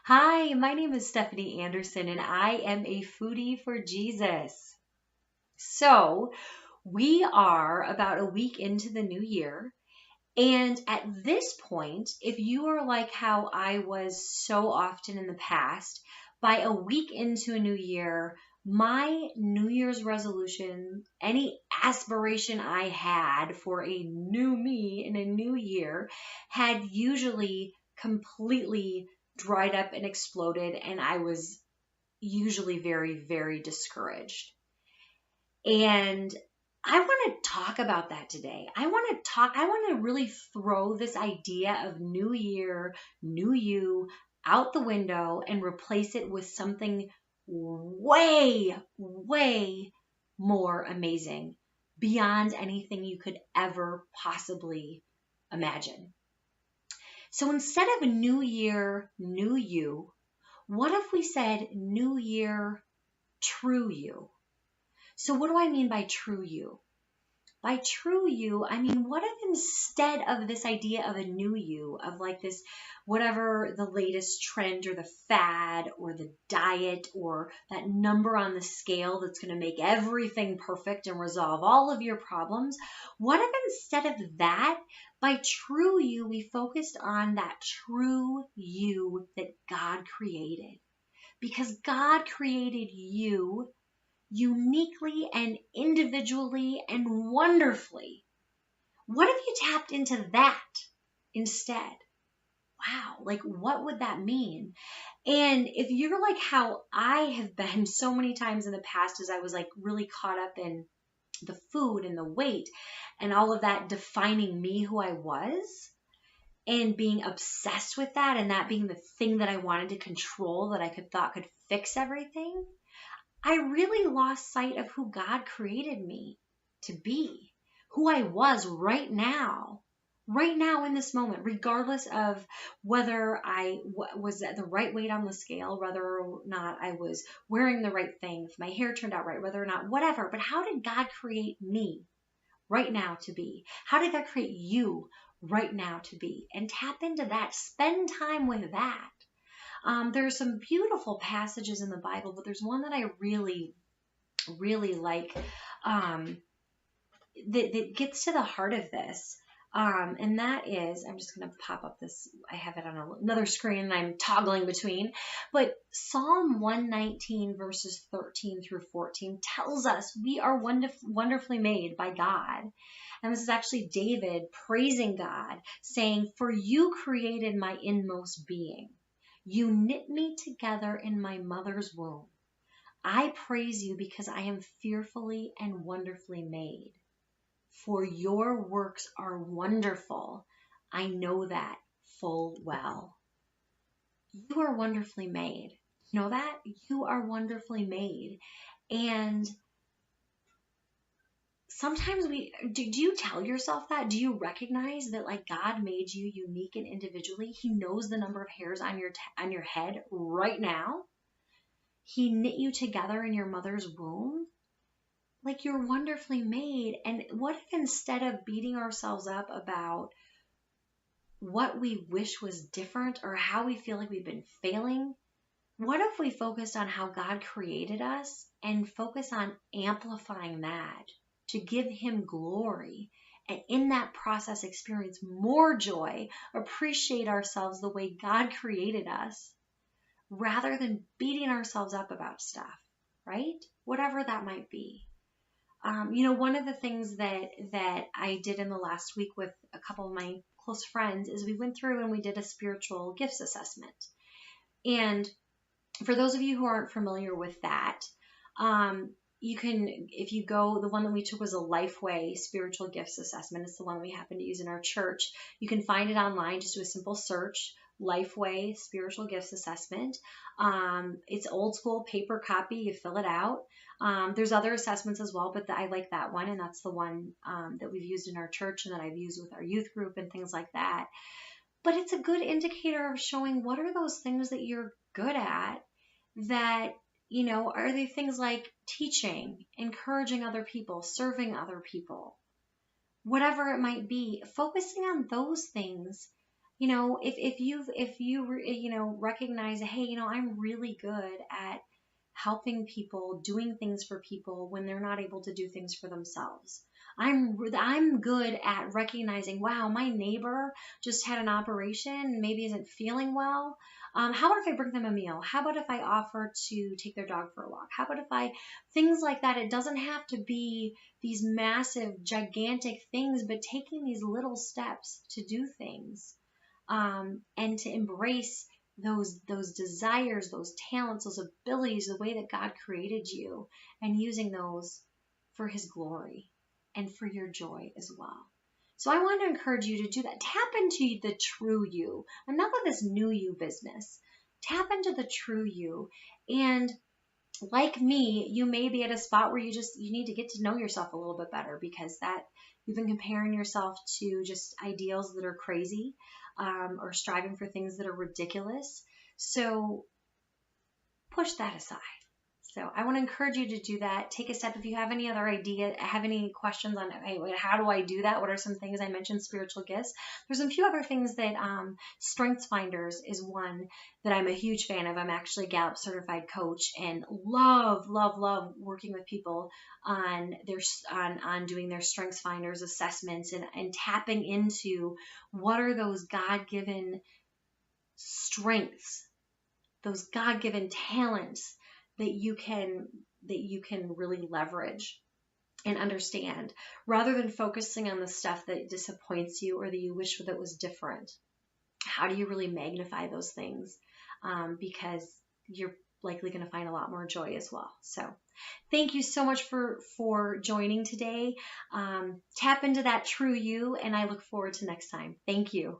Hi, my name is Stephanie Anderson, and I am a foodie for Jesus. So, we are about a week into the new year. And at this point, if you are like how I was so often in the past, by a week into a new year, my New Year's resolution, any aspiration I had for a new me in a new year, had usually completely dried up and exploded, and I was usually very, very discouraged. And I want to talk about that today. I want to really throw this idea of new year, new you out the window and replace it with something way, way more amazing beyond anything you could ever possibly imagine. So instead of new year, new you, what if we said new year, true you? So, what do I mean by true you? By true you, I mean, what if instead of this idea of a new you, of like this, whatever the latest trend or the fad or the diet or that number on the scale that's going to make everything perfect and resolve all of your problems, what if instead of that, by true you, we focused on that true you that God created? Because God created you uniquely and individually and wonderfully. What if you tapped into that instead? Wow, like what would that mean? And if you're like how I have been so many times in the past, as I was like really caught up in the food and the weight and all of that defining me, who I was, and being obsessed with that, and that being the thing that I wanted to control, that I thought could fix everything, I really lost sight of who God created me to be, who I was right now in this moment, regardless of whether I was at the right weight on the scale, whether or not I was wearing the right thing, if my hair turned out right, whether or not, whatever. But how did God create me right now to be? How did God create you right now to be? And tap into that, spend time with that. There's some beautiful passages in the Bible, but there's one that I really, really like, um, that gets to the heart of this. And that is, I'm just going to pop up this, I have it on another screen and I'm toggling between, but Psalm 119 verses 13 through 14 tells us we are wonderfully made by God. And this is actually David praising God, saying, "For you created my inmost being. You knit me together in my mother's womb. I praise you because I am fearfully and wonderfully made. For your works are wonderful. I know that full well." You are wonderfully made. You know that? You are wonderfully made. And sometimes do you tell yourself that? Do you recognize that like God made you unique and individually? He knows the number of hairs on your head right now. He knit you together in your mother's womb. Like you're wonderfully made. And what if instead of beating ourselves up about what we wish was different or how we feel like we've been failing, what if we focused on how God created us and focus on amplifying that to give Him glory, and in that process experience more joy, appreciate ourselves the way God created us, rather than beating ourselves up about stuff, right? Whatever that might be. One of the things that I did in the last week with a couple of my close friends is we went through and we did a spiritual gifts assessment. And for those of you who aren't familiar with that, you can, if you go, the one that we took was a Lifeway spiritual gifts assessment. It's the one we happen to use in our church. You can find it online. Just do a simple search, Lifeway spiritual gifts assessment. It's old school paper copy. You fill it out. There's other assessments as well, but I like that one, and that's the one that we've used in our church and that I've used with our youth group and things like that. But it's a good indicator of showing what are those things that you're good at, that, are they things like teaching, encouraging other people, serving other people, whatever it might be, focusing on those things, if you recognize, hey, I'm really good at helping people, doing things for people when they're not able to do things for themselves. I'm good at recognizing, wow, my neighbor just had an operation, maybe isn't feeling well. How about if I bring them a meal? How about if I offer to take their dog for a walk? How about if I, things like that? It doesn't have to be these massive, gigantic things, but taking these little steps to do things, and to embrace those desires, those talents, those abilities, the way that God created you, and using those for His glory and for your joy as well. So I want to encourage you to do that. Tap into the true you. Enough of this new you business. Tap into the true you. And like me, you may be at a spot where you need to get to know yourself a little bit better, because that you've been comparing yourself to just ideals that are crazy, or striving for things that are ridiculous. So push that aside. So I want to encourage you to do that. Take a step. If you have any other idea, have any questions on, hey, how do I do that? What are some things I mentioned? Spiritual gifts. There's a few other things that Strengths Finders is one that I'm a huge fan of. I'm actually a Gallup certified coach and love working with people on on doing their Strengths Finders assessments, and tapping into what are those God-given strengths, those God-given talents that you can really leverage and understand, rather than focusing on the stuff that disappoints you or that you wish that was different. How do you really magnify those things? Because you're likely going to find a lot more joy as well. So thank you so much for joining today. Tap into that true you, and I look forward to next time. Thank you.